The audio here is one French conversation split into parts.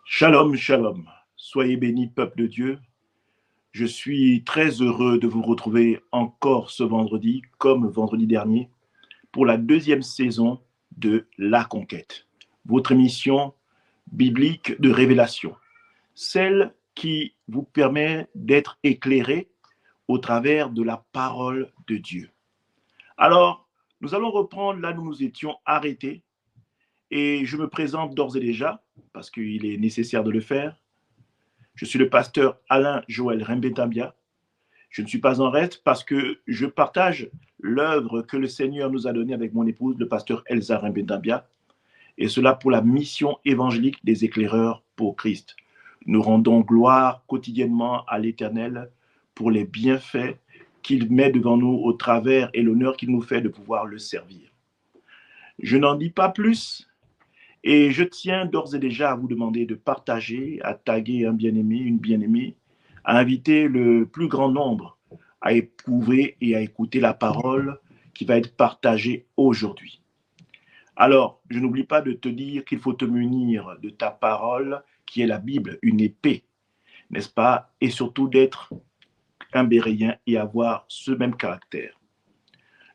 Shalom, shalom. Soyez bénis, peuple de Dieu. Je suis très heureux de vous retrouver encore ce vendredi, comme vendredi dernier, pour la deuxième saison de La Conquête, votre émission biblique de révélation, celle qui vous permet d'être éclairé au travers de la parole de Dieu. Alors, nous allons reprendre là où nous étions arrêtés, et je me présente d'ores et déjà, parce qu'il est nécessaire de le faire. Je suis le pasteur Alain Joël Rembetambia. Je ne suis pas en reste parce que je partage l'œuvre que le Seigneur nous a donnée avec mon épouse, le pasteur Elsa Rembetambia, et cela pour la mission évangélique des éclaireurs pour Christ. Nous rendons gloire quotidiennement à l'Éternel pour les bienfaits qu'il met devant nous au travers et l'honneur qu'il nous fait de pouvoir le servir. Je n'en dis pas plus. Et je tiens d'ores et déjà à vous demander de partager, à taguer un bien-aimé, une bien-aimée, à inviter le plus grand nombre à éprouver et à écouter la parole qui va être partagée aujourd'hui. Alors, je n'oublie pas de te dire qu'il faut te munir de ta parole, qui est la Bible, une épée, n'est-ce pas? Et surtout d'être un béréen et avoir ce même caractère.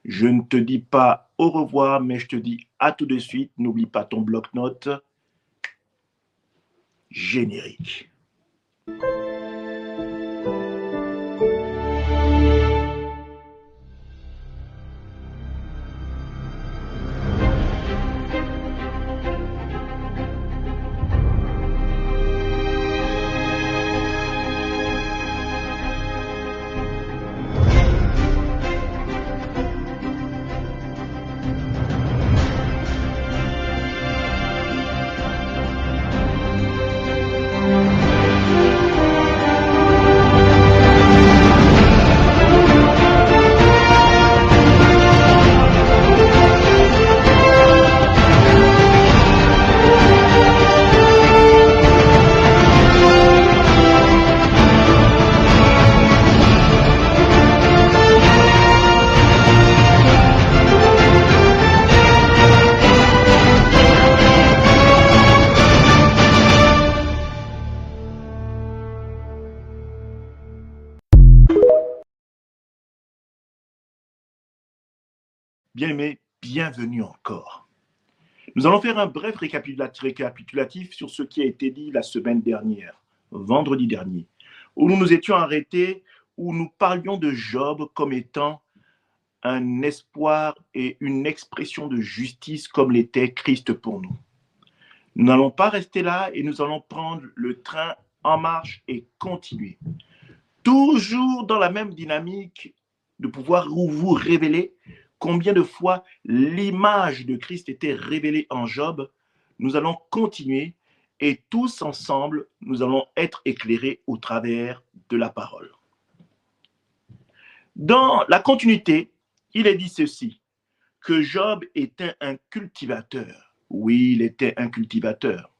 Je ne te dis pas au revoir, mais je te dis à tout de suite. N'oublie pas ton bloc-notes. Générique. Bien-aimés, bienvenue encore. Nous allons faire un bref récapitulatif sur ce qui a été dit la semaine dernière, vendredi dernier, où nous nous étions arrêtés, où nous parlions de Job comme étant un espoir et une expression de justice comme l'était Christ pour nous. Nous n'allons pas rester là et nous allons prendre le train en marche et continuer. Toujours dans la même dynamique de pouvoir vous révéler combien de fois l'image de Christ était révélée en Job. Nous allons continuer et tous ensemble, nous allons être éclairés au travers de la parole. Dans la continuité, il est dit ceci, que Job était un cultivateur. Oui, il était un cultivateur.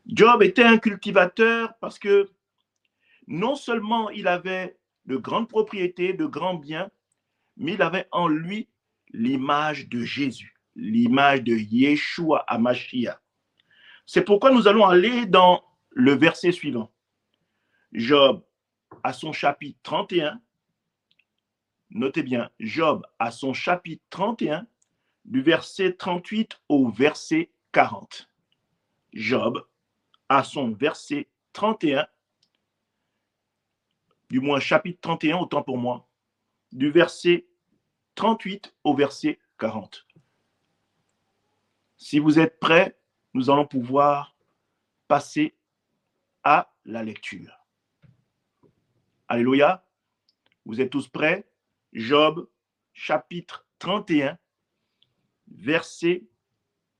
Job était un cultivateur parce que non seulement il avait de grandes propriétés, de grands biens, mais il avait en lui l'image de Jésus, l'image de Yeshua HaMashiach. C'est pourquoi nous allons aller dans le verset suivant. Job, à son chapitre 31, notez bien, Job, à son chapitre 31, du verset 38 au verset 40. Job, à son verset 31, du moins chapitre 31, autant pour moi, du verset 38 au verset 40. Si vous êtes prêts, nous allons pouvoir passer à la lecture. Alléluia. Vous êtes tous prêts? Job, chapitre 31, verset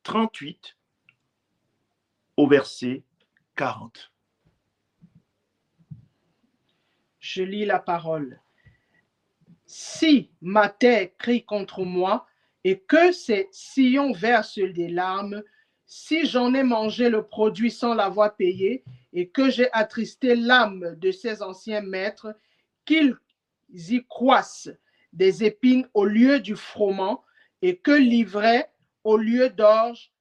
38 au verset 40. Je lis la parole. Si ma terre crie contre moi et que ses sillons versent des larmes, si j'en ai mangé le produit sans l'avoir payé et que j'ai attristé l'âme de ses anciens maîtres, qu'ils y croissent des épines au lieu du froment et que l'ivraie au lieu d'orge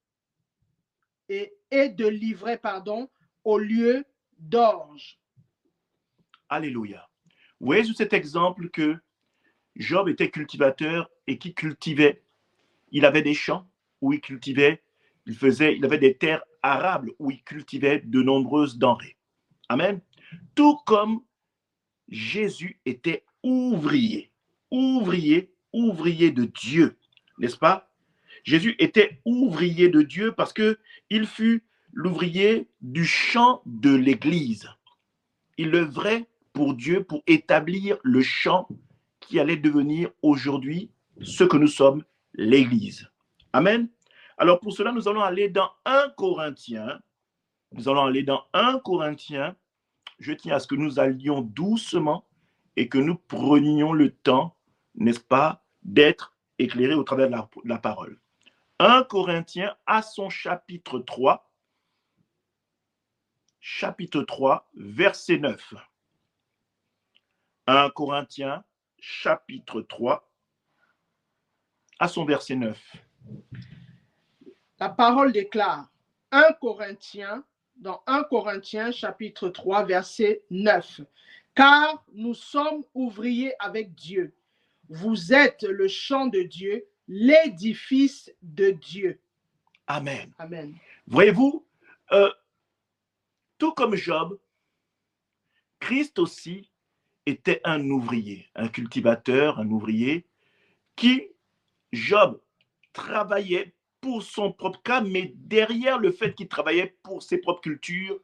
et de l'ivraie, au lieu d'orge. Alléluia. Vous voyez sur cet exemple que Job était cultivateur et qui cultivait. Il avait des champs où il cultivait, il avait des terres arables où il cultivait de nombreuses denrées. Amen. Tout comme Jésus était ouvrier, ouvrier de Dieu, n'est-ce pas? Jésus était ouvrier de Dieu parce qu'il fut l'ouvrier du champ de l'Église. Il œuvrait pour Dieu pour établir le champ qui allait devenir aujourd'hui ce que nous sommes, l'Église. Amen. Alors pour cela, nous allons aller dans 1 Corinthiens. Nous allons aller dans 1 Corinthiens. Je tiens à ce que nous allions doucement et que nous prenions le temps, n'est-ce pas, d'être éclairés au travers de la parole. 1 Corinthiens à son chapitre 3, verset 9. 1 Corinthiens, chapitre 3, à son verset 9. La parole déclare 1 Corinthiens, dans 1 Corinthiens, chapitre 3, verset 9. Car nous sommes ouvriers avec Dieu. Vous êtes le champ de Dieu, l'édifice de Dieu. Amen. Amen. Voyez-vous, tout comme Job, Christ aussi était un ouvrier, un cultivateur, un ouvrier qui, Job, travaillait pour son propre cas, mais derrière le fait qu'il travaillait pour ses propres cultures,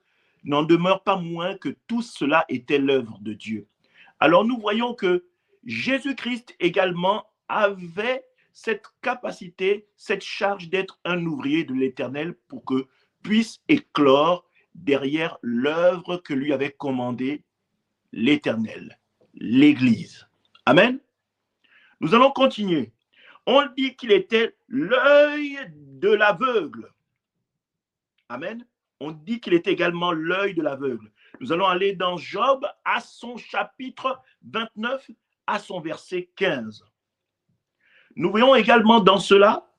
n'en demeure pas moins que tout cela était l'œuvre de Dieu. Alors nous voyons que Jésus-Christ également avait cette capacité, cette charge d'être un ouvrier de l'Éternel pour que puisse éclore derrière l'œuvre que lui avait commandée l'Éternel, l'Église. Amen. Nous allons continuer. On dit qu'il était l'œil de l'aveugle. Amen. On dit qu'il était également l'œil de l'aveugle. Nous allons aller dans Job à son chapitre 29, à son verset 15. Nous voyons également dans cela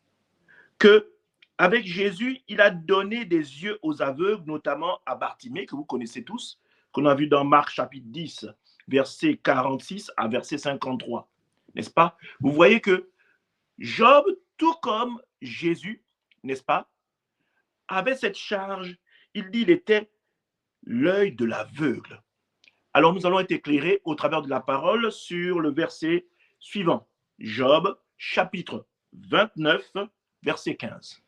que avec Jésus, il a donné des yeux aux aveugles, notamment à Bartimée, que vous connaissez tous, qu'on a vu dans Marc chapitre 10, verset 46 à verset 53. N'est-ce pas? Vous voyez que Job, tout comme Jésus, n'est-ce pas, avait cette charge. Il dit qu'il était l'œil de l'aveugle. Alors nous allons être éclairés au travers de la parole sur le verset suivant. Job, chapitre 29, verset 15.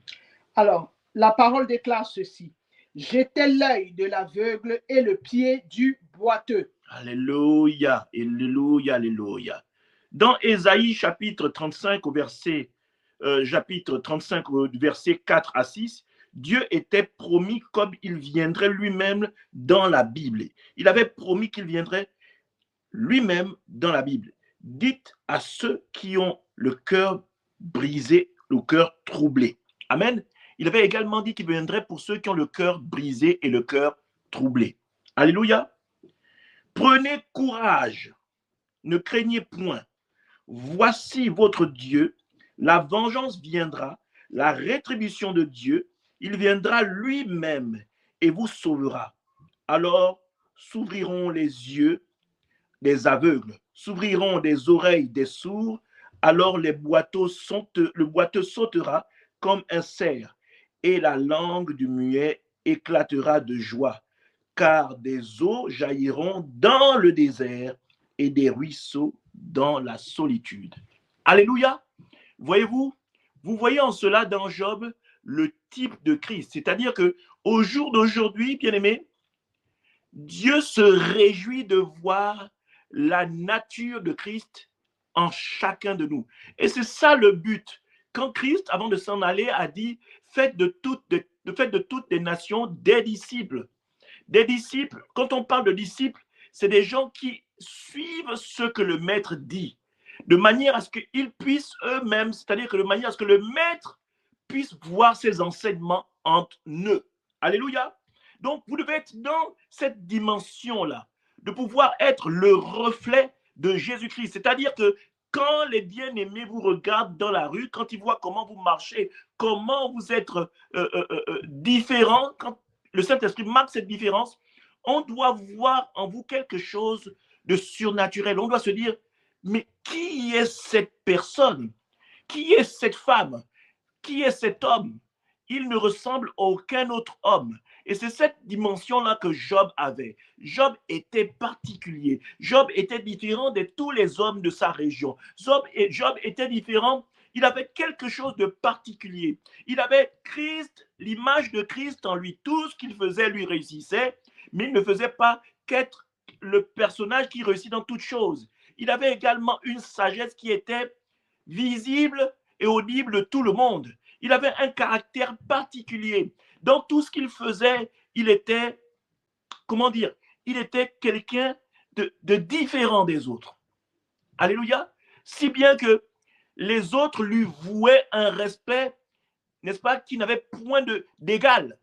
Alors, la parole déclare ceci. J'étais l'œil de l'aveugle et le pied du boiteux. Alléluia, alléluia, alléluia. Dans Ésaïe, chapitre 35, verset 4 à 6, Dieu était promis comme il viendrait lui-même dans la Bible. Il avait promis qu'il viendrait lui-même dans la Bible. Dites à ceux qui ont le cœur brisé, le cœur troublé. Amen. Il avait également dit qu'il viendrait pour ceux qui ont le cœur brisé et le cœur troublé. Alléluia. Prenez courage, ne craignez point. Voici votre Dieu, la vengeance viendra, la rétribution de Dieu, il viendra lui-même et vous sauvera. Alors s'ouvriront les yeux des aveugles, s'ouvriront des oreilles des sourds, alors le boiteux sautera comme un cerf, et la langue du muet éclatera de joie, car des eaux jailliront dans le désert et des ruisseaux dans la solitude. Alléluia. Voyez-vous, vous voyez en cela dans Job le type de Christ, c'est-à-dire que au jour d'aujourd'hui, bien-aimés, Dieu se réjouit de voir la nature de Christ en chacun de nous. Et c'est ça le but. Quand Christ, avant de s'en aller, a dit « Faites de toutes les nations des disciples ». Des disciples, quand on parle de disciples, c'est des gens qui suivent ce que le maître dit, de manière à ce qu'ils puissent eux-mêmes, c'est-à-dire que de manière à ce que le maître puisse voir ses enseignements entre eux. Alléluia. Donc, vous devez être dans cette dimension-là, de pouvoir être le reflet de Jésus-Christ. C'est-à-dire que quand les bien-aimés vous regardent dans la rue, quand ils voient comment vous marchez, comment vous êtes différents, quand le Saint-Esprit marque cette différence, on doit voir en vous quelque chose de surnaturel. On doit se dire, mais qui est cette personne? Qui est cette femme? Qui est cet homme? Il ne ressemble à aucun autre homme. Et c'est cette dimension-là que Job avait. Job était particulier. Job était différent de tous les hommes de sa région. Job était différent. Il avait quelque chose de particulier. Il avait Christ, l'image de Christ en lui. Tout ce qu'il faisait lui réussissait, mais il ne faisait pas qu'être le personnage qui réussit dans toutes choses. Il avait également une sagesse qui était visible et audible de tout le monde. Il avait un caractère particulier. Dans tout ce qu'il faisait, il était, comment dire, il était quelqu'un de différent des autres. Alléluia. Si bien que les autres lui vouaient un respect, n'est-ce pas, qui n'avait point d'égal.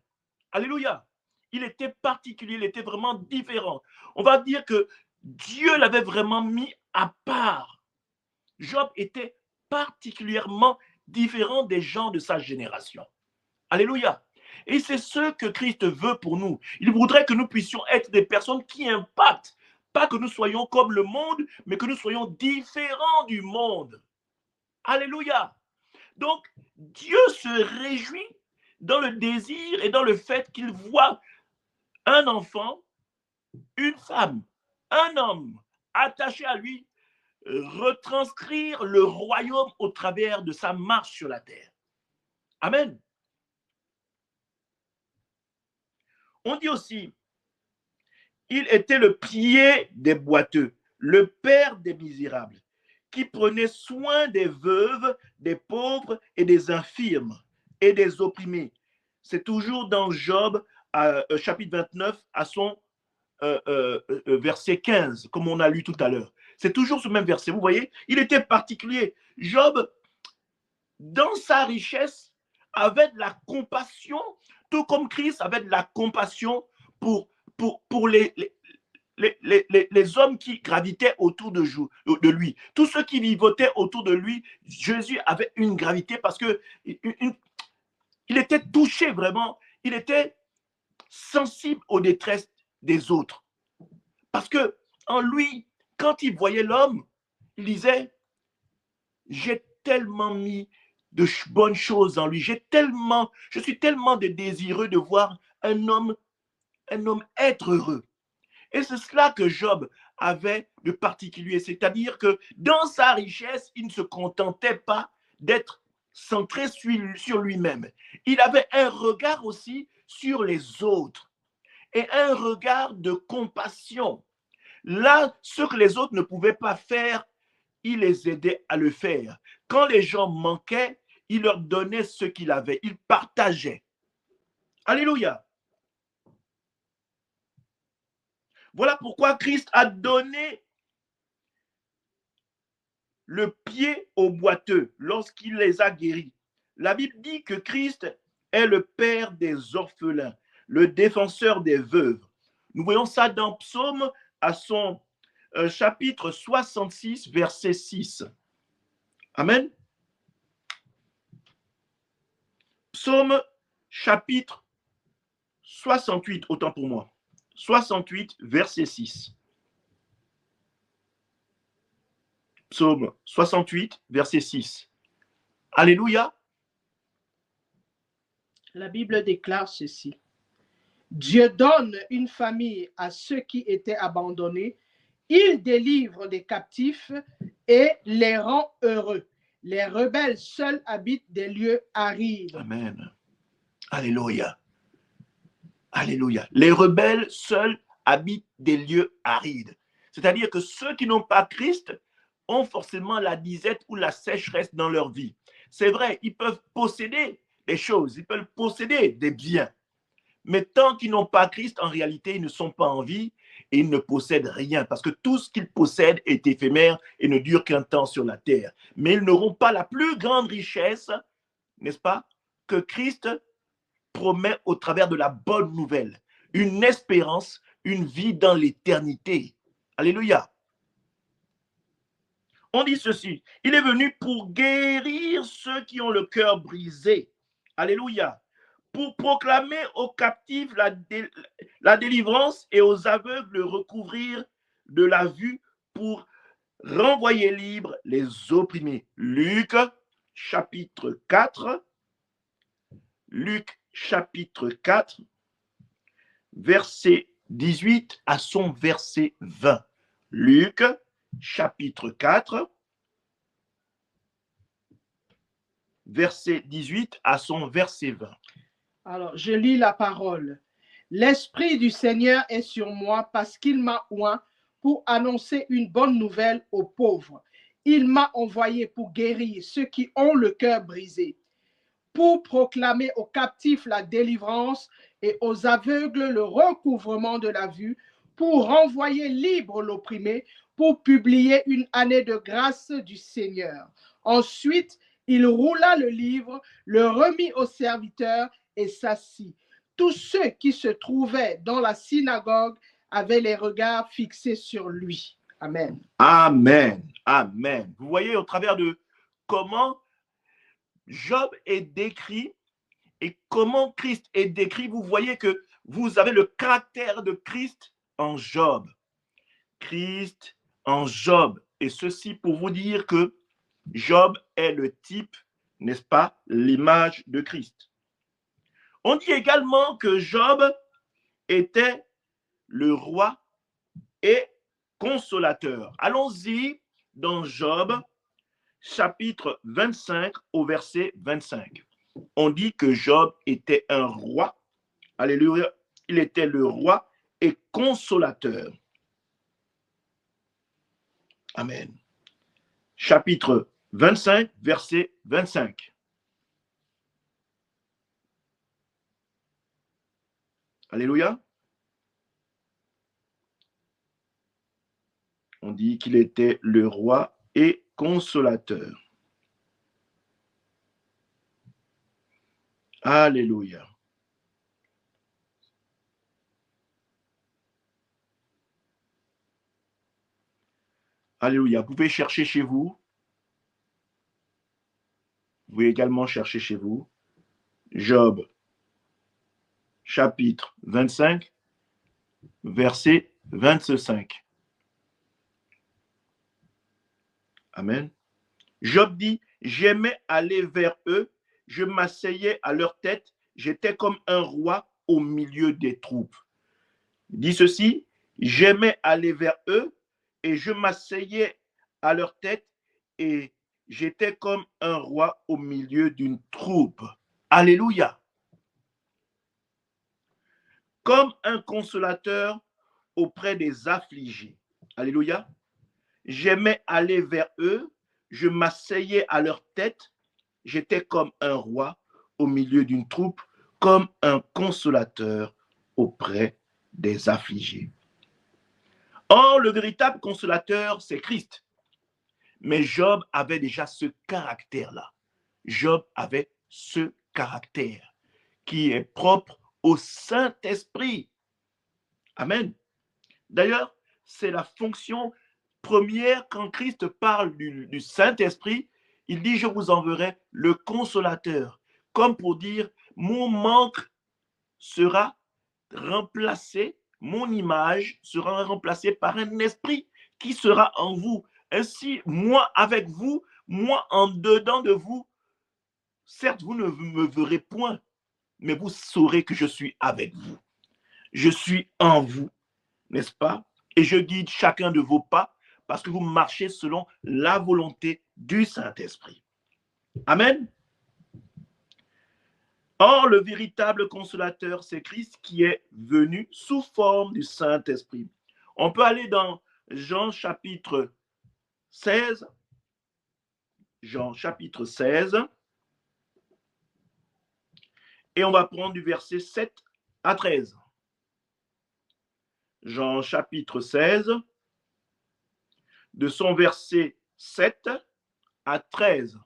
Alléluia. Il était particulier, il était vraiment différent. On va dire que Dieu l'avait vraiment mis à part. Job était particulièrement différent des gens de sa génération. Alléluia. Et c'est ce que Christ veut pour nous. Il voudrait que nous puissions être des personnes qui impactent. Pas que nous soyons comme le monde, mais que nous soyons différents du monde. Alléluia. Donc, Dieu se réjouit dans le désir et dans le fait qu'il voit un enfant, une femme, un homme attaché à lui, retranscrire le royaume au travers de sa marche sur la terre. Amen. On dit aussi, il était le pied des boiteux, le père des misérables, qui prenait soin des veuves, des pauvres et des infirmes et des opprimés. C'est toujours dans Job, chapitre 29, à son verset 15, comme on a lu tout à l'heure. C'est toujours ce même verset. Vous voyez, il était particulier. Job, dans sa richesse, avait de la compassion, tout comme Christ avait de la compassion pour les hommes qui gravitaient autour de lui. Tous ceux qui vivotaient autour de lui, Jésus avait une gravité parce que il était touché vraiment, il était sensible aux détresses des autres. Parce que en lui, quand il voyait l'homme, il disait, j'ai tellement mis de bonnes choses en lui, je suis tellement désireux de voir un homme être heureux. Et c'est cela que Job avait de particulier, c'est-à-dire que dans sa richesse, il ne se contentait pas d'être centré sur lui-même. Il avait un regard aussi sur les autres et un regard de compassion. Là, ce que les autres ne pouvaient pas faire, il les aidait à le faire. Quand les gens manquaient, il leur donnait ce qu'il avait. Il partageait. Alléluia. Voilà pourquoi Christ a donné le pied aux boiteux lorsqu'il les a guéris. La Bible dit que Christ est le père des orphelins, le défenseur des veuves. Nous voyons ça dans Psaume à son chapitre 66, verset 6. Amen. Psaume chapitre 68, autant pour moi. 68, verset 6. Psaume 68, verset 6. Alléluia. La Bible déclare ceci. Dieu donne une famille à ceux qui étaient abandonnés. Il délivre les captifs et les rend heureux. Les rebelles seuls habitent des lieux arides. Amen. Alléluia. Alléluia. Les rebelles seuls habitent des lieux arides. C'est-à-dire que ceux qui n'ont pas Christ ont forcément la disette ou la sécheresse dans leur vie. C'est vrai, ils peuvent posséder des choses, ils peuvent posséder des biens. Mais tant qu'ils n'ont pas Christ, en réalité, ils ne sont pas en vie et ils ne possèdent rien parce que tout ce qu'ils possèdent est éphémère et ne dure qu'un temps sur la terre. Mais ils n'auront pas la plus grande richesse, n'est-ce pas, que Christ promet au travers de la bonne nouvelle. Une espérance, une vie dans l'éternité. Alléluia. On dit ceci, il est venu pour guérir ceux qui ont le cœur brisé. Alléluia. pour proclamer aux captifs la délivrance et aux aveugles recouvrir de la vue, pour renvoyer libres les opprimés. Luc chapitre 4, Luc chapitre 4, verset 18 à son verset 20. Luc chapitre 4, verset 18 à son verset 20. Alors, je lis la parole. L'Esprit du Seigneur est sur moi parce qu'il m'a oint pour annoncer une bonne nouvelle aux pauvres. Il m'a envoyé pour guérir ceux qui ont le cœur brisé, pour proclamer aux captifs la délivrance et aux aveugles le recouvrement de la vue, pour renvoyer libre l'opprimé, pour publier une année de grâce du Seigneur. Ensuite, il roula le livre, le remit au serviteur et s'assit. Tous ceux qui se trouvaient dans la synagogue avaient les regards fixés sur lui. Amen. Amen. Amen. Vous voyez au travers de comment Job est décrit et comment Christ est décrit, vous voyez que vous avez le caractère de Christ en Job. Christ en Job. Et ceci pour vous dire que Job est le type, n'est-ce pas, l'image de Christ. On dit également que Job était le roi et consolateur. Allons-y dans Job, chapitre 25 au verset 25. On dit que Job était un roi. Alléluia. Il était le roi et consolateur. Amen. Chapitre 25, verset 25. Alléluia. On dit qu'il était le roi et consolateur. Alléluia. Alléluia. Vous pouvez chercher chez vous. Vous pouvez également chercher chez vous. Job, chapitre 25, verset 25. Amen. Job dit, j'aimais aller vers eux, je m'asseyais à leur tête, j'étais comme un roi au milieu des troupes. Il dit ceci, j'aimais aller vers eux et je m'asseyais à leur tête et j'étais comme un roi au milieu d'une troupe. Alléluia. Comme un consolateur auprès des affligés. Alléluia. J'aimais aller vers eux, je m'asseyais à leur tête, j'étais comme un roi au milieu d'une troupe, comme un consolateur auprès des affligés. Or, le véritable consolateur, c'est Christ. Mais Job avait déjà ce caractère-là. Job avait ce caractère qui est propre au Saint-Esprit. Amen. D'ailleurs, c'est la fonction première quand Christ parle du Saint-Esprit. Il dit, je vous enverrai le consolateur. Comme pour dire, mon manque sera remplacé, mon image sera remplacée par un esprit qui sera en vous. Ainsi, moi avec vous, moi en dedans de vous, certes, vous ne me verrez point, mais vous saurez que je suis avec vous. Je suis en vous, n'est-ce pas? Et je guide chacun de vos pas parce que vous marchez selon la volonté du Saint-Esprit. Amen. Or, le véritable consolateur, c'est Christ qui est venu sous forme du Saint-Esprit. On peut aller dans Jean chapitre 16. Jean chapitre 16. Et on va prendre du verset 7 à 13. Jean chapitre 16, de son verset 7 à 13.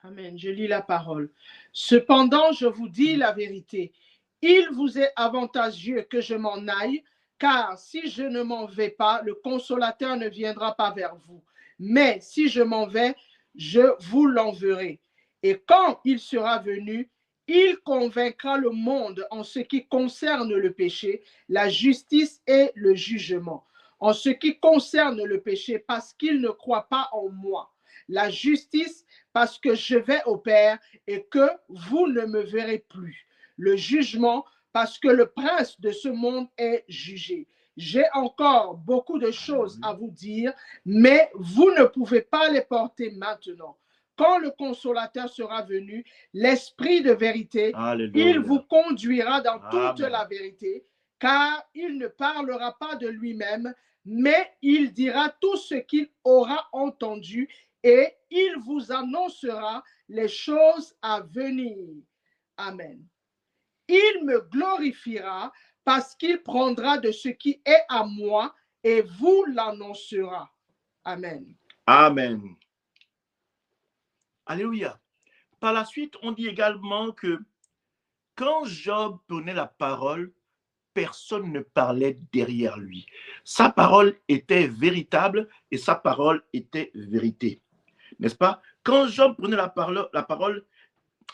Amen. Je lis la parole. Cependant, je vous dis la vérité. Il vous est avantageux que je m'en aille, car si je ne m'en vais pas, le consolateur ne viendra pas vers vous. Mais si je m'en vais, je vous l'enverrai. Et quand il sera venu, Il convaincra le monde en ce qui concerne le péché, la justice et le jugement. En ce qui concerne le péché, parce qu'il ne croit pas en moi. La justice, parce que je vais au Père et que vous ne me verrez plus. Le jugement, parce que le prince de ce monde est jugé. J'ai encore beaucoup de choses à vous dire, mais vous ne pouvez pas les porter maintenant. Quand le consolateur sera venu, l'Esprit de vérité, il vous Alléluia. conduira dans toute Amen. la vérité, car il ne parlera pas de lui-même, mais il dira tout ce qu'il aura entendu et il vous annoncera les choses à venir. Amen. Il me glorifiera parce qu'il prendra de ce qui est à moi et vous l'annoncera. Amen. Amen. Alléluia. Par la suite, on dit également que quand Job prenait la parole, personne ne parlait derrière lui. Sa parole était véritable et sa parole était vérité. N'est-ce pas? Quand Job prenait la parole,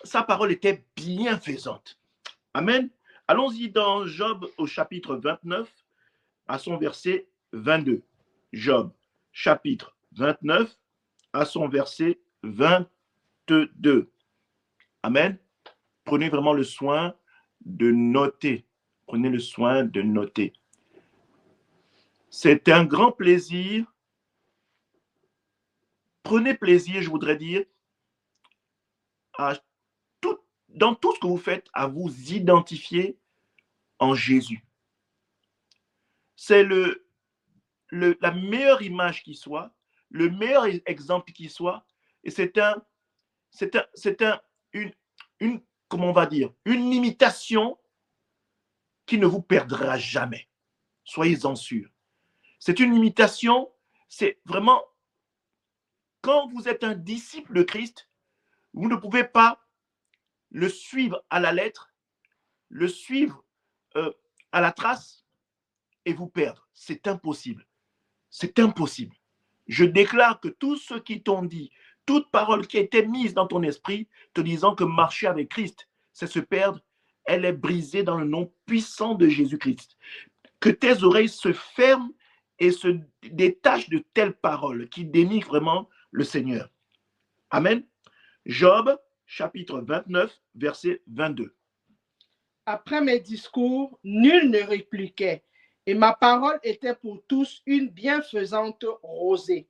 sa parole était bienfaisante. Amen. Allons-y dans Job au chapitre 29, à son verset 22. Job, chapitre 29, à son verset 22. Amen. Prenez vraiment le soin de noter. Prenez le soin de noter. C'est un grand plaisir. Prenez plaisir, je voudrais dire, dans tout ce que vous faites, à vous identifier en Jésus. C'est la meilleure image qui soit, le meilleur exemple qui soit, et une, comment on va dire, une imitation qui ne vous perdra jamais. Soyez-en sûrs. C'est une imitation, c'est vraiment, quand vous êtes un disciple de Christ, vous ne pouvez pas le suivre à la lettre, le suivre à la trace et vous perdre. C'est impossible. C'est impossible. Je déclare que tous ceux qui t'ont dit, toute parole qui a été mise dans ton esprit, te disant que marcher avec Christ, c'est se perdre, elle est brisée dans le nom puissant de Jésus-Christ. Que tes oreilles se ferment et se détachent de telles paroles qui dénigrent vraiment le Seigneur. Amen. Job, chapitre 29, verset 22. Après mes discours, nul ne répliquait, et ma parole était pour tous une bienfaisante rosée.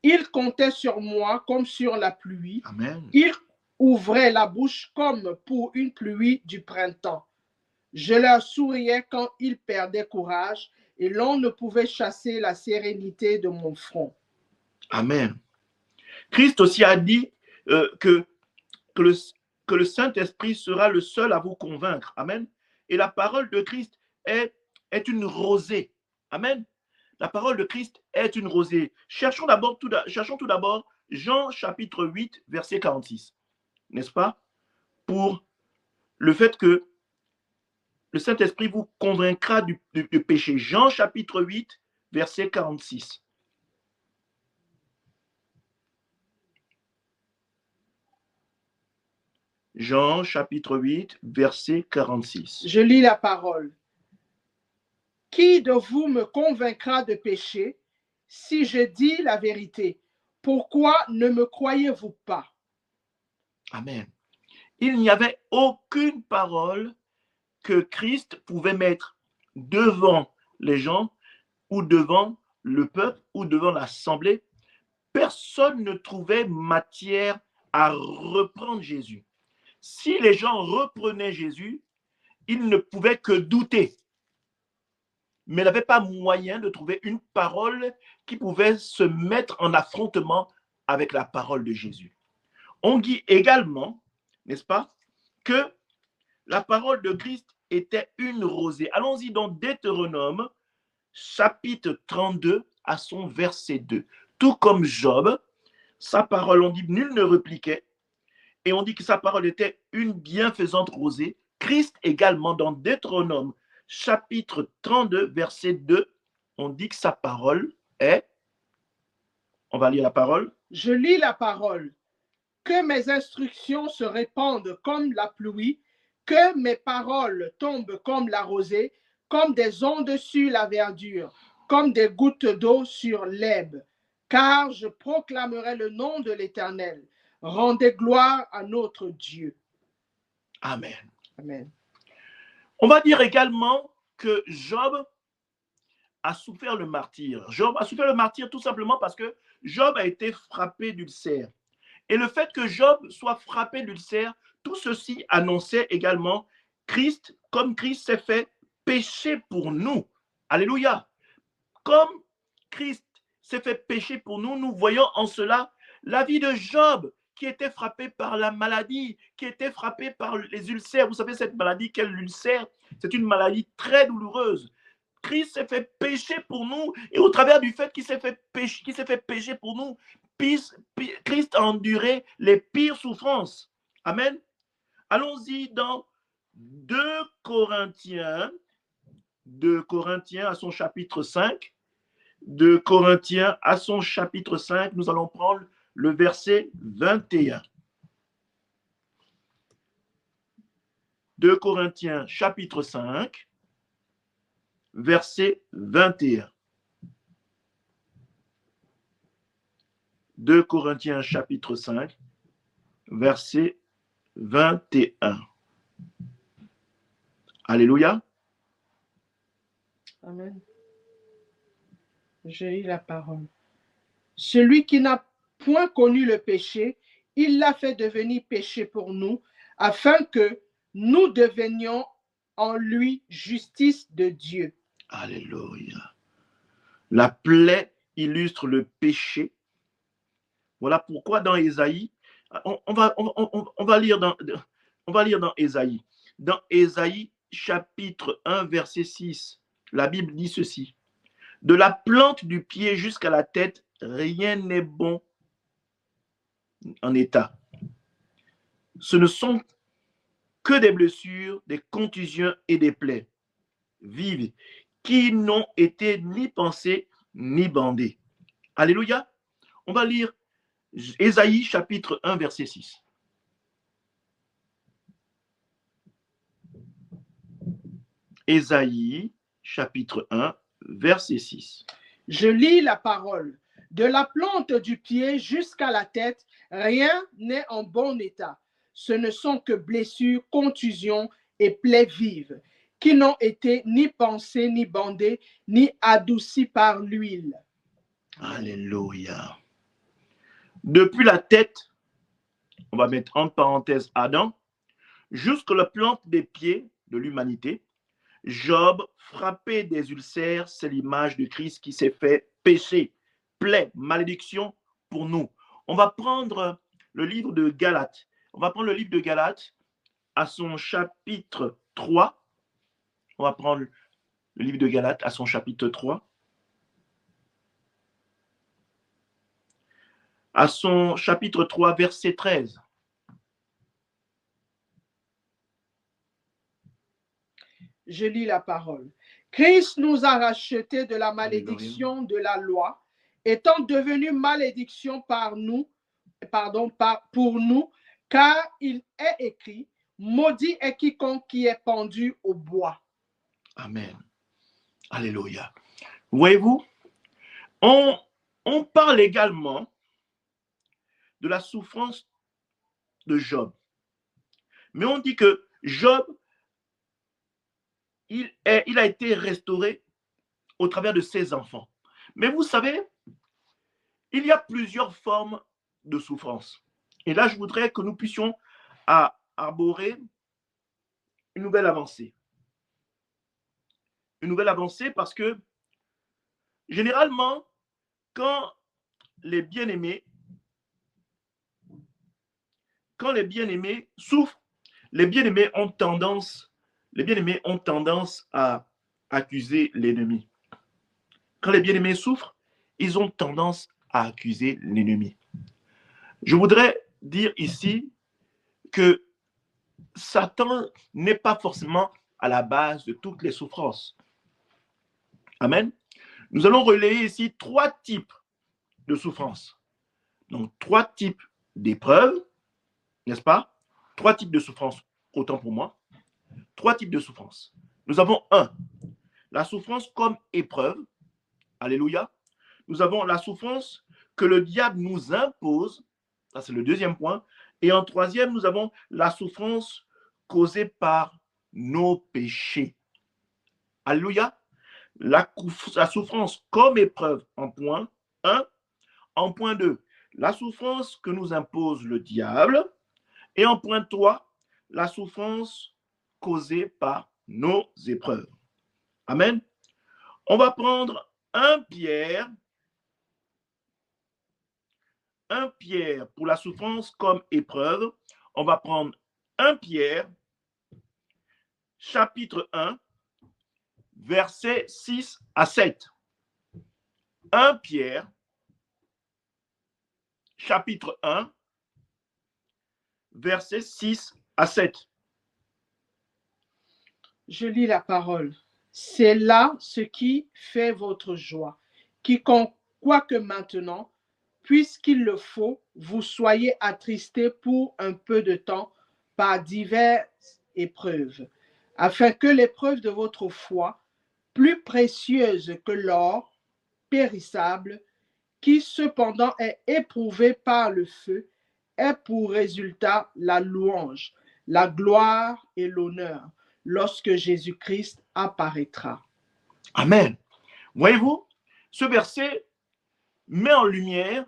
Ils comptaient sur moi comme sur la pluie. Amen. Ils ouvraient la bouche comme pour une pluie du printemps. Je leur souriais quand ils perdaient courage, et l'on ne pouvait chasser la sérénité de mon front. Amen. Christ aussi a dit que le Saint-Esprit sera le seul à vous convaincre. Amen. Et la parole de Christ est une rosée. Amen. La parole de Christ est une rosée. Cherchons tout d'abord Jean chapitre 8, verset 46. N'est-ce pas? Pour le fait que le Saint-Esprit vous convaincra du péché. Jean chapitre 8, verset 46. Jean chapitre 8, verset 46. Je lis la parole. Qui de vous me convaincra de péché si je dis la vérité? Pourquoi ne me croyez-vous pas? Amen. Il n'y avait aucune parole que Christ pouvait mettre devant les gens ou devant le peuple ou devant l'assemblée. Personne ne trouvait matière à reprendre Jésus. Si les gens reprenaient Jésus, ils ne pouvaient que douter. Mais il n'avait pas moyen de trouver une parole qui pouvait se mettre en affrontement avec la parole de Jésus. On dit également, n'est-ce pas, que la parole de Christ était une rosée. Allons-y dans Deutéronome, chapitre 32, à son verset 2. Tout comme Job, sa parole, on dit, nul ne répliquait, et on dit que sa parole était une bienfaisante rosée. Christ également, dans Deutéronome, chapitre 32, verset 2, on dit que sa parole est, on va lire la parole. Je lis la parole. que mes instructions se répandent comme la pluie, que mes paroles tombent comme la rosée, comme des ondes sur la verdure, comme des gouttes d'eau sur l'herbe. Car je proclamerai le nom de l'Éternel. Rendez gloire à notre Dieu. Amen. Amen. On va dire également que Job a souffert le martyre. Job a souffert le martyre tout simplement parce que Job a été frappé d'ulcère. Et le fait que Job soit frappé d'ulcère, tout ceci annonçait également Christ, comme Christ s'est fait péché pour nous. Alléluia. Comme Christ s'est fait péché pour nous, nous voyons en cela la vie de Job, qui était frappé par la maladie, qui était frappé par les ulcères. Vous savez, cette maladie qu'est l'ulcère, c'est une maladie très douloureuse. Christ s'est fait pécher pour nous, et au travers du fait qu'il s'est fait pécher pour nous, Christ a enduré les pires souffrances. Amen. Allons-y dans 2 Corinthiens à son chapitre 5. 2 Corinthiens à son chapitre 5, nous allons prendre le verset 21. 2 Corinthiens chapitre 5, verset 21. 2 Corinthiens chapitre 5, verset 21. Alléluia. Amen. J'ai eu la parole. Celui qui n'a point connu le péché, il l'a fait devenir péché pour nous, afin que nous devenions en lui justice de Dieu. Alléluia. La plaie illustre le péché. Voilà pourquoi dans Ésaïe, on va lire dans Ésaïe. Dans Ésaïe chapitre 1, verset 6, la Bible dit ceci. De la plante du pied jusqu'à la tête, rien n'est bon en état. Ce ne sont que des blessures, des contusions et des plaies vives qui n'ont été ni pensées ni bandées. Alléluia. On va lire Ésaïe chapitre 1, verset 6. Ésaïe chapitre 1, verset 6. Je lis la parole. De la plante du pied jusqu'à la tête, rien n'est en bon état. Ce ne sont que blessures, contusions et plaies vives, qui n'ont été ni pensées, ni bandées, ni adoucies par l'huile. Alléluia. Depuis la tête, on va mettre en parenthèse Adam, jusqu'à la plante des pieds de l'humanité, Job, frappé des ulcères, c'est l'image de Christ qui s'est fait péché, plaie, malédiction pour nous. On va prendre le livre de Galates. On va prendre le livre de Galates à son chapitre 3. On va prendre le livre de Galates à son chapitre 3. À son chapitre 3, verset 13. Je lis la parole. Christ nous a rachetés de la malédiction de la loi, étant devenu malédiction pour nous, car il est écrit, maudit est quiconque qui est pendu au bois. Amen. Alléluia. Voyez-vous, on parle également de la souffrance de Job. Mais on dit que Job, il a été restauré au travers de ses enfants. Mais vous savez, il y a plusieurs formes de souffrance. Et là, je voudrais que nous puissions arborer une nouvelle avancée. Une nouvelle avancée parce que généralement, quand les bien-aimés souffrent, les bien-aimés ont tendance à accuser l'ennemi. Quand les bien-aimés souffrent, ils ont tendance à accuser l'ennemi. Je voudrais dire ici que Satan n'est pas forcément à la base de toutes les souffrances. Amen. Nous allons relayer ici 3 types de souffrances. Donc 3 types d'épreuves n'est-ce pas? 3 types de souffrances, autant pour moi. 3 types de souffrances. Nous avons la souffrance comme épreuve. Alléluia. Nous avons la souffrance que le diable nous impose. Ça, c'est le deuxième point. Et en troisième, nous avons la souffrance causée par nos péchés. Alléluia. La souffrance comme épreuve en point 1. En point 2, la souffrance que nous impose le diable. Et en point 3, la souffrance causée par nos épreuves. Amen. On va prendre 1 Pierre pour la souffrance comme épreuve. On va prendre 1 Pierre, chapitre 1, versets 6 à 7. 1 Pierre, chapitre 1, versets 6 à 7. Je lis la parole. C'est là ce qui fait votre joie. Quiconque, quoique maintenant, puisqu'il le faut, vous soyez attristés pour un peu de temps par diverses épreuves, afin que l'épreuve de votre foi, plus précieuse que l'or périssable, qui cependant est éprouvé par le feu, ait pour résultat la louange, la gloire et l'honneur lorsque Jésus-Christ apparaîtra. Amen. Voyez-vous, ce verset met en lumière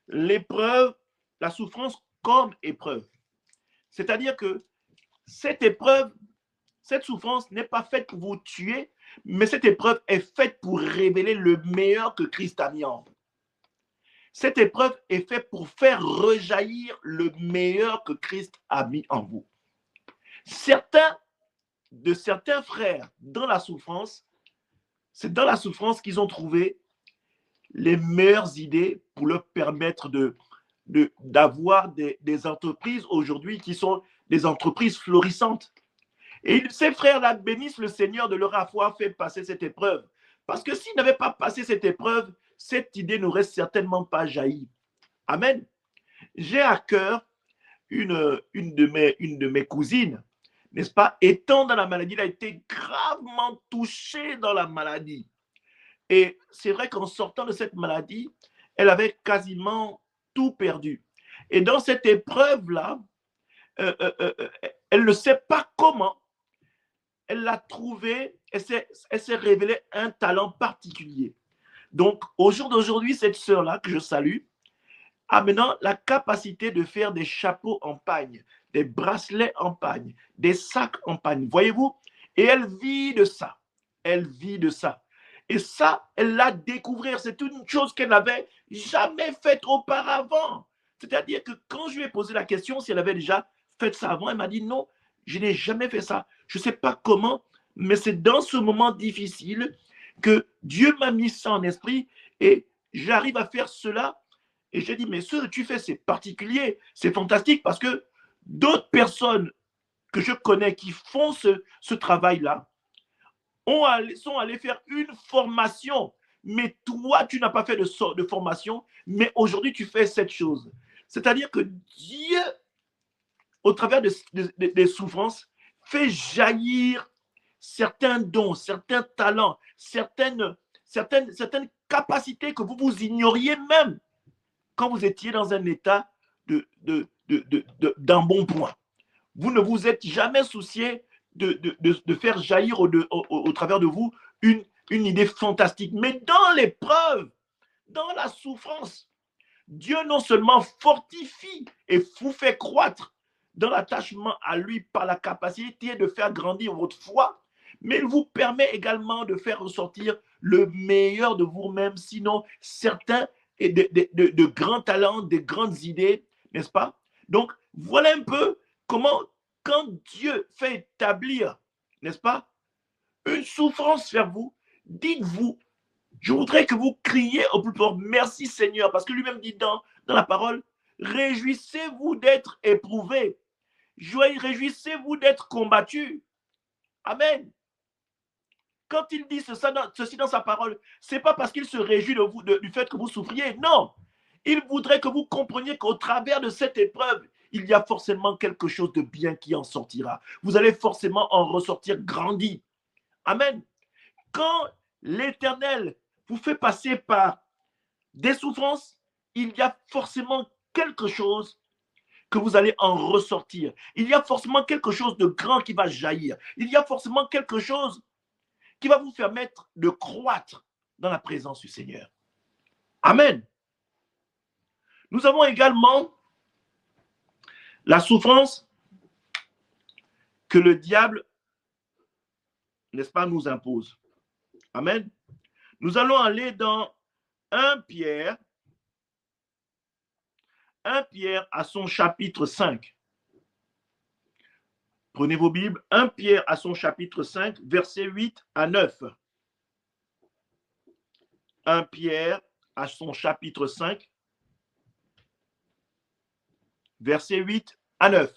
l'épreuve, la souffrance comme épreuve. C'est-à-dire que cette épreuve, cette souffrance n'est pas faite pour vous tuer, mais cette épreuve est faite pour révéler le meilleur que Christ a mis en vous. Cette épreuve est faite pour faire rejaillir le meilleur que Christ a mis en vous. Certains frères dans la souffrance, c'est dans la souffrance qu'ils ont trouvé les meilleures idées pour leur permettre d'avoir des entreprises aujourd'hui qui sont des entreprises florissantes. Et ces frères-là bénissent le Seigneur de leur avoir fait passer cette épreuve. Parce que s'ils n'avaient pas passé cette épreuve, cette idée n'aurait certainement pas jailli. Amen. J'ai à cœur une de mes cousines, n'est-ce pas, étant dans la maladie, elle a été gravement touchée dans la maladie. Et c'est vrai qu'en sortant de cette maladie, elle avait quasiment tout perdu. Et dans cette épreuve-là, elle ne sait pas comment, elle l'a trouvé, elle s'est révélée un talent particulier. Donc, au jour d'aujourd'hui, cette sœur-là, que je salue, a maintenant la capacité de faire des chapeaux en pagne, des bracelets en pagne, des sacs en pagne. Voyez-vous? Et elle vit de ça. Elle vit de ça. Et ça, elle l'a découvert. C'est une chose qu'elle n'avait jamais faite auparavant. C'est-à-dire que quand je lui ai posé la question si elle avait déjà fait ça avant, elle m'a dit non, je n'ai jamais fait ça. Je ne sais pas comment, mais c'est dans ce moment difficile que Dieu m'a mis ça en esprit et j'arrive à faire cela. Et j'ai dit, mais ce que tu fais, c'est particulier, c'est fantastique parce que d'autres personnes que je connais qui font ce travail-là sont allés faire une formation. Mais toi, tu n'as pas fait de formation, mais aujourd'hui, tu fais cette chose. C'est-à-dire que Dieu, au travers des souffrances, fait jaillir certains dons, certains talents, certaines capacités que vous ignoriez même quand vous étiez dans un état d'un bon point. Vous ne vous êtes jamais soucié de faire jaillir au travers de vous une idée fantastique. Mais dans l'épreuve, dans la souffrance, Dieu non seulement fortifie et vous fait croître dans l'attachement à lui par la capacité de faire grandir votre foi, mais il vous permet également de faire ressortir le meilleur de vous-même, sinon certains et de grands talents, de grandes idées, n'est-ce pas? Donc, voilà un peu comment, quand Dieu fait établir, n'est-ce pas, une souffrance vers vous, dites-vous, je voudrais que vous criez au plus fort, merci Seigneur, parce que lui-même dit dans la parole, réjouissez-vous d'être éprouvés, réjouissez-vous d'être combattus. Amen. Quand il dit ceci dans sa parole, ce n'est pas parce qu'il se réjouit du fait que vous souffriez. Non. Il voudrait que vous compreniez qu'au travers de cette épreuve, il y a forcément quelque chose de bien qui en sortira. Vous allez forcément en ressortir grandi. Amen. Quand l'Éternel vous fait passer par des souffrances, il y a forcément quelque chose que vous allez en ressortir. Il y a forcément quelque chose de grand qui va jaillir. Il y a forcément quelque chose qui va vous permettre de croître dans la présence du Seigneur. Amen. Nous avons également la souffrance que le diable, n'est-ce pas, nous impose. Amen. Nous allons aller dans 1 Pierre à son chapitre 5. Prenez vos Bibles, 1 Pierre à son chapitre 5, versets 8 à 9. 1 Pierre à son chapitre 5, versets 8 à 9.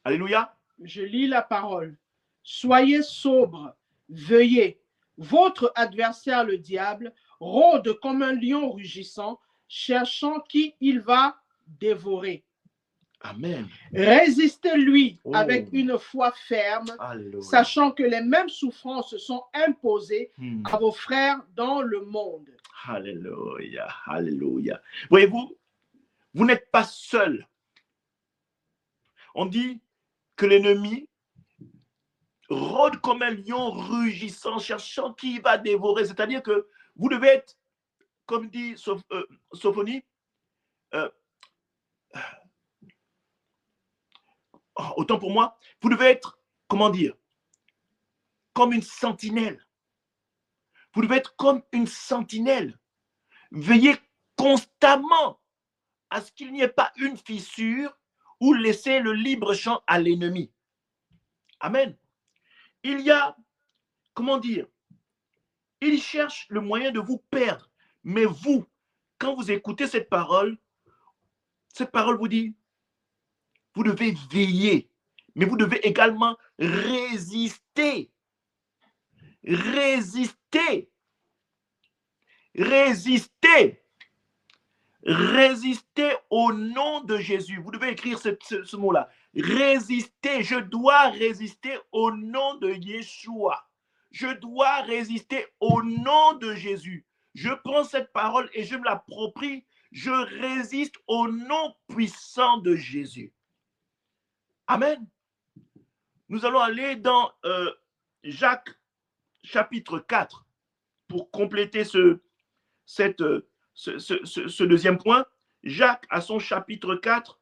Alléluia. Je lis la parole. Soyez sobres, veillez. Votre adversaire, le diable, rôde comme un lion rugissant, cherchant qui il va dévorer. Amen. Résistez-lui Oh. avec une foi ferme, Alléluia. sachant que les mêmes souffrances sont imposées à vos frères dans le monde. Alléluia. Alléluia. Voyez-vous, vous n'êtes pas seul. On dit que l'ennemi rôde comme un lion rugissant, cherchant qui va dévorer. C'est-à-dire que vous devez être, comme dit Sophonie, autant pour moi, vous devez être, comment dire, comme une sentinelle. Vous devez être comme une sentinelle. Veillez constamment à ce qu'il n'y ait pas une fissure ou laisser le libre champ à l'ennemi. Amen. Il y a, comment dire, il cherche le moyen de vous perdre. Mais vous, quand vous écoutez cette parole vous dit, vous devez veiller, mais vous devez également résister. Résister. Résister. Résister au nom de Jésus. Vous devez écrire ce mot-là. Résister. Je dois résister au nom de Yeshua. Je dois résister au nom de Jésus. Je prends cette parole et je me l'approprie. Je résiste au nom puissant de Jésus. Amen. Nous allons aller dans Jacques chapitre 4 pour compléter ce deuxième point. Jacques à son chapitre 4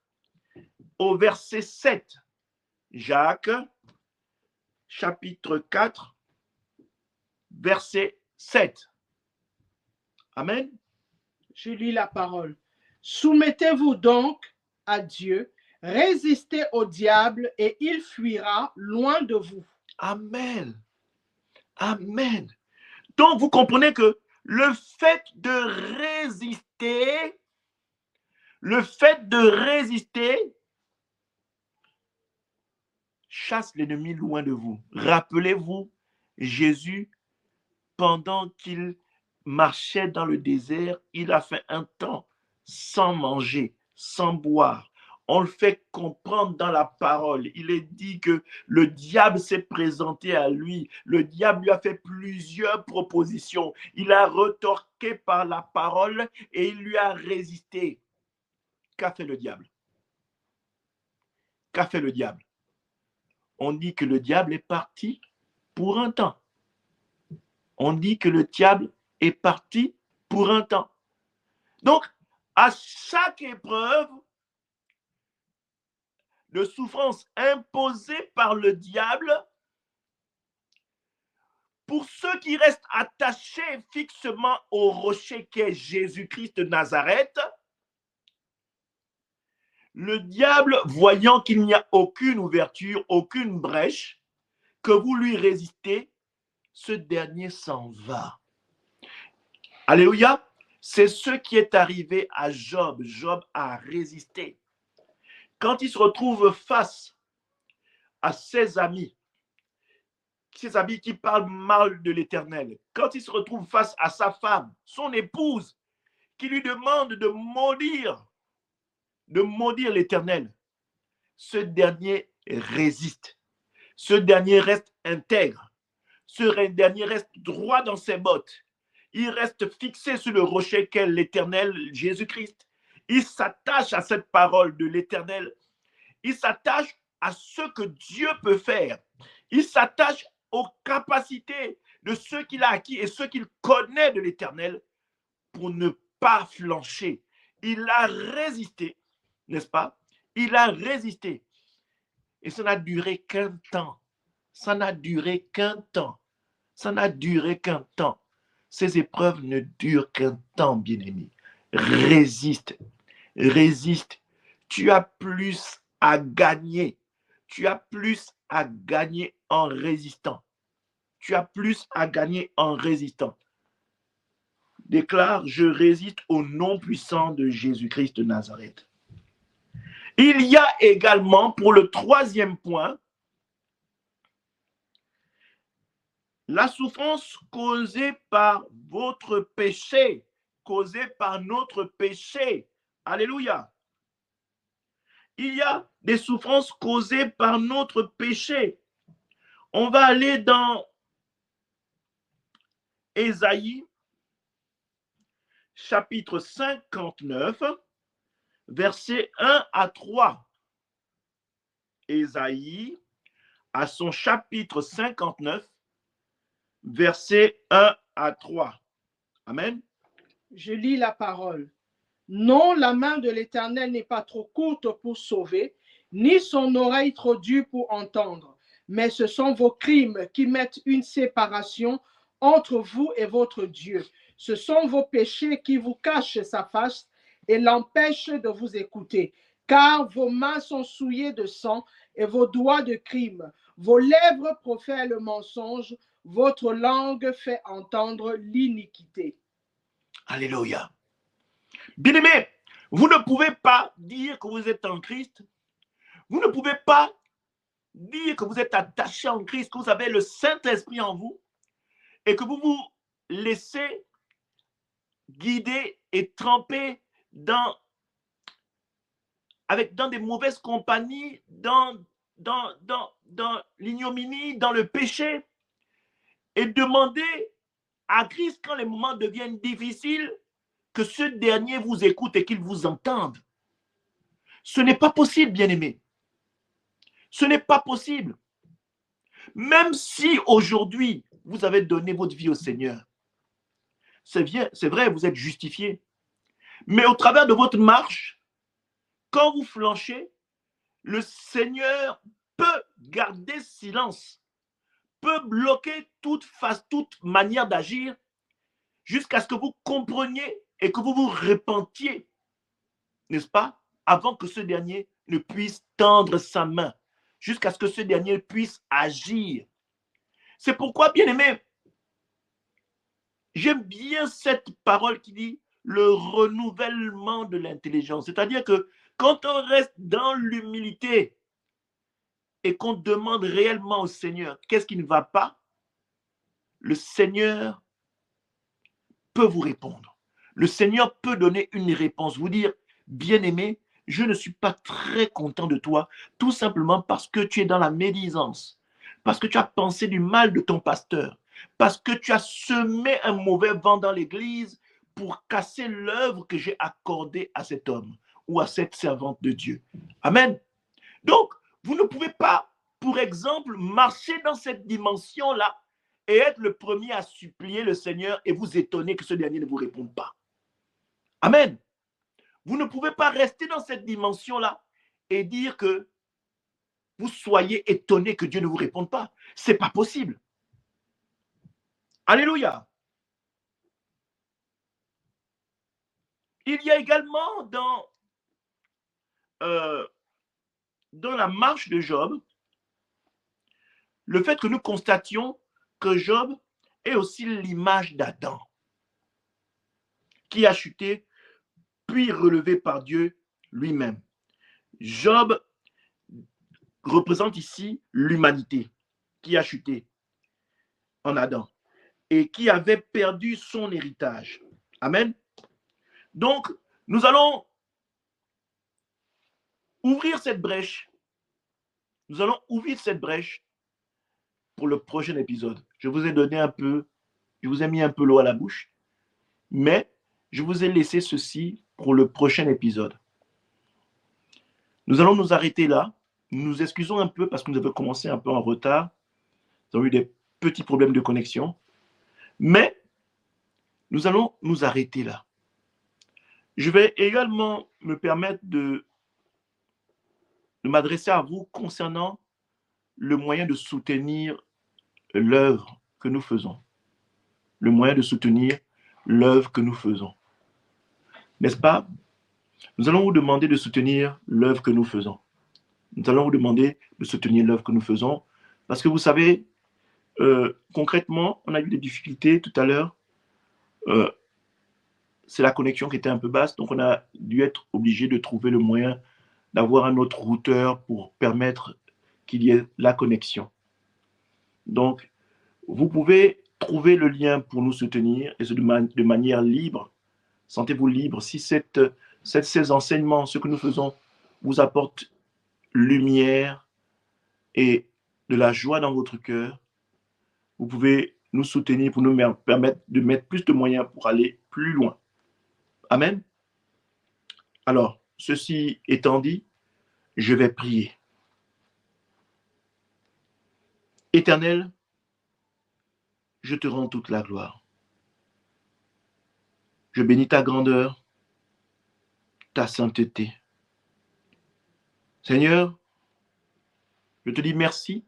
au verset 7. Jacques chapitre 4 verset 7. Amen. Je lis la parole. Soumettez-vous donc à Dieu, résistez au diable et il fuira loin de vous. Amen. Amen. Donc, vous comprenez que le fait de résister chasse l'ennemi loin de vous. Rappelez-vous, Jésus, pendant qu'il marchait dans le désert, il a fait un temps sans manger, sans boire. On le fait comprendre dans la parole. Il est dit que le diable s'est présenté à lui. Le diable lui a fait plusieurs propositions. Il a retorqué par la parole et il lui a résisté. Qu'a fait le diable? Qu'a fait le diable? On dit que le diable est parti pour un temps. On dit que le diable est parti pour un temps. Donc, à chaque épreuve de souffrance imposée par le diable, pour ceux qui restent attachés fixement au rocher qu'est Jésus-Christ de Nazareth, le diable, voyant qu'il n'y a aucune ouverture, aucune brèche, que vous lui résistez, ce dernier s'en va. Alléluia. C'est ce qui est arrivé à Job. Job a résisté. Quand il se retrouve face à ses amis qui parlent mal de l'Éternel, quand il se retrouve face à sa femme, son épouse, qui lui demande de maudire l'Éternel, ce dernier résiste. Ce dernier reste intègre. Ce dernier reste droit dans ses bottes. Il reste fixé sur le rocher qu'est l'Éternel Jésus-Christ. Il s'attache à cette parole de l'Éternel. Il s'attache à ce que Dieu peut faire. Il s'attache aux capacités de ceux qu'il a acquis et ceux qu'il connaît de l'Éternel pour ne pas flancher. Il a résisté, n'est-ce pas? Il a résisté. Et ça n'a duré qu'un temps. Ça n'a duré qu'un temps. Ça n'a duré qu'un temps. Ces épreuves ne durent qu'un temps, bien-aimé. Résiste. Résiste. Tu as plus à gagner. Tu as plus à gagner en résistant. Tu as plus à gagner en résistant. Déclare, je résiste au nom puissant de Jésus-Christ de Nazareth. Il y a également, pour le troisième point, la souffrance causée par votre péché, causée par notre péché. Alléluia. Il y a des souffrances causées par notre péché. On va aller dans Ésaïe, chapitre 59, versets 1 à 3. Ésaïe, à son chapitre 59, versets 1 à 3. Amen. Je lis la parole. Non, la main de l'Éternel n'est pas trop courte pour sauver, ni son oreille trop dure pour entendre. Mais ce sont vos crimes qui mettent une séparation entre vous et votre Dieu. Ce sont vos péchés qui vous cachent sa face et l'empêchent de vous écouter. Car vos mains sont souillées de sang et vos doigts de crime. Vos lèvres profèrent le mensonge, votre langue fait entendre l'iniquité. Alléluia. Bien-aimés, vous ne pouvez pas dire que vous êtes en Christ. Vous ne pouvez pas dire que vous êtes attaché en Christ, que vous avez le Saint-Esprit en vous et que vous vous laissez guider et tremper dans des mauvaises compagnies, dans l'ignominie, dans le péché, et demander à Christ, quand les moments deviennent difficiles, que ce dernier vous écoute et qu'il vous entende. Ce n'est pas possible, bien-aimé. Ce n'est pas possible. Même si aujourd'hui, vous avez donné votre vie au Seigneur, c'est vrai, vous êtes justifié. Mais au travers de votre marche, quand vous flanchez, le Seigneur peut garder silence, peut bloquer toute manière d'agir jusqu'à ce que vous compreniez et que vous vous repentiez, n'est-ce pas, avant que ce dernier ne puisse tendre sa main, jusqu'à ce que ce dernier puisse agir. C'est pourquoi, bien-aimé, j'aime bien cette parole qui dit le renouvellement de l'intelligence. C'est-à-dire que quand on reste dans l'humilité et qu'on demande réellement au Seigneur qu'est-ce qui ne va pas, le Seigneur peut vous répondre. Le Seigneur peut donner une réponse, vous dire, bien-aimé, je ne suis pas très content de toi, tout simplement parce que tu es dans la médisance, parce que tu as pensé du mal de ton pasteur, parce que tu as semé un mauvais vent dans l'église pour casser l'œuvre que j'ai accordée à cet homme ou à cette servante de Dieu. Amen. Donc, vous ne pouvez pas, pour exemple, marcher dans cette dimension-là et être le premier à supplier le Seigneur et vous étonner que ce dernier ne vous réponde pas. Amen. Vous ne pouvez pas rester dans cette dimension-là et dire que vous soyez étonné que Dieu ne vous réponde pas. Ce n'est pas possible. Alléluia. Il y a également dans la marche de Job, le fait que nous constations que Job est aussi l'image d'Adam, qui a chuté, puis relevé par Dieu lui-même. Job représente ici l'humanité qui a chuté en Adam et qui avait perdu son héritage. Amen. Donc, nous allons ouvrir cette brèche Nous allons ouvrir cette brèche pour le prochain épisode. Je vous ai donné un peu, je vous ai mis un peu l'eau à la bouche, mais je vous ai laissé ceci pour le prochain épisode. Nous allons nous arrêter là. Nous nous excusons un peu parce que nous avons commencé un peu en retard. Nous avons eu des petits problèmes de connexion, mais nous allons nous arrêter là. Je vais également me permettre de m'adresser à vous concernant le moyen de soutenir l'œuvre que nous faisons. Le moyen de soutenir l'œuvre que nous faisons. N'est-ce pas? Nous allons vous demander de soutenir l'œuvre que nous faisons. Nous allons vous demander de soutenir l'œuvre que nous faisons parce que vous savez, concrètement, on a eu des difficultés tout à l'heure. C'est la connexion qui était un peu basse, donc on a dû être obligé de trouver le moyen d'avoir un autre routeur pour permettre qu'il y ait la connexion. Donc, vous pouvez trouver le lien pour nous soutenir et de manière libre. Sentez-vous libre. Si ces enseignements, ce que nous faisons, vous apportent lumière et de la joie dans votre cœur, vous pouvez nous soutenir pour nous permettre de mettre plus de moyens pour aller plus loin. Amen. Alors, ceci étant dit, je vais prier. Éternel, je te rends toute la gloire. Je bénis ta grandeur, ta sainteté. Seigneur, je te dis merci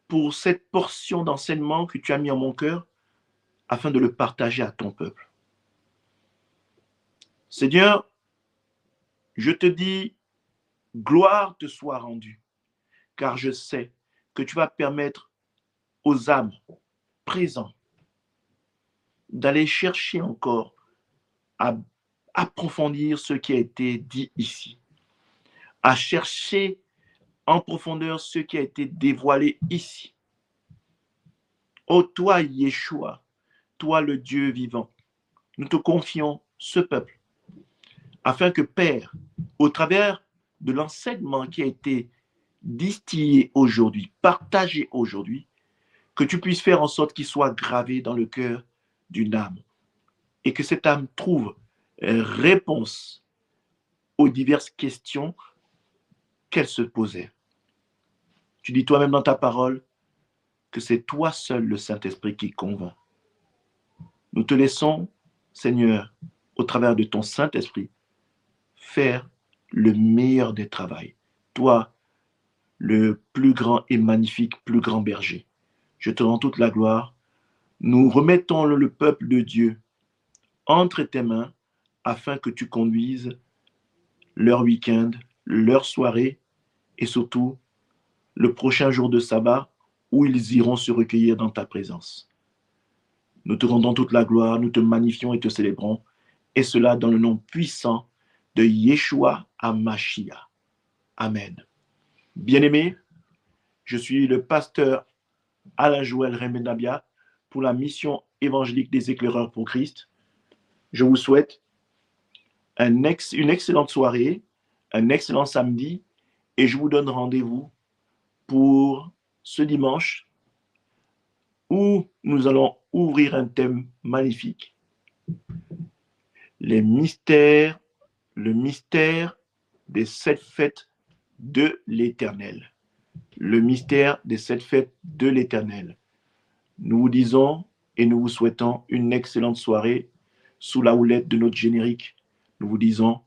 pour cette portion d'enseignement que tu as mis en mon cœur afin de le partager à ton peuple. Seigneur, je te dis, gloire te soit rendue, car je sais que tu vas permettre aux âmes présentes d'aller chercher encore à approfondir ce qui a été dit ici, à chercher en profondeur ce qui a été dévoilé ici. Ô toi, Yeshua, toi le Dieu vivant, nous te confions ce peuple, afin que, Père, au travers de l'enseignement qui a été distillé aujourd'hui, partagé aujourd'hui, que tu puisses faire en sorte qu'il soit gravé dans le cœur d'une âme et que cette âme trouve réponse aux diverses questions qu'elle se posait. Tu dis toi-même dans ta parole que c'est toi seul le Saint-Esprit qui convainc. Nous te laissons, Seigneur, au travers de ton Saint-Esprit, faire le meilleur des travaux. Toi, le plus grand et magnifique, plus grand berger. Je te rends toute la gloire. Nous remettons le peuple de Dieu entre tes mains afin que tu conduises leur week-end, leur soirée et surtout le prochain jour de sabbat où ils iront se recueillir dans ta présence. Nous te rendons toute la gloire, nous te magnifions et te célébrons, et cela dans le nom puissant de Yeshua HaMashiach. Amen. Bien-aimés, je suis le pasteur Alain Joël Remenabia pour la mission évangélique des éclaireurs pour Christ. Je vous souhaite une excellente soirée, un excellent samedi, et je vous donne rendez-vous pour ce dimanche où nous allons ouvrir un thème magnifique. Le mystère des 7 fêtes de l'Éternel. Le mystère des 7 fêtes de l'Éternel. Nous vous disons et nous vous souhaitons une excellente soirée sous la houlette de notre générique. Nous vous disons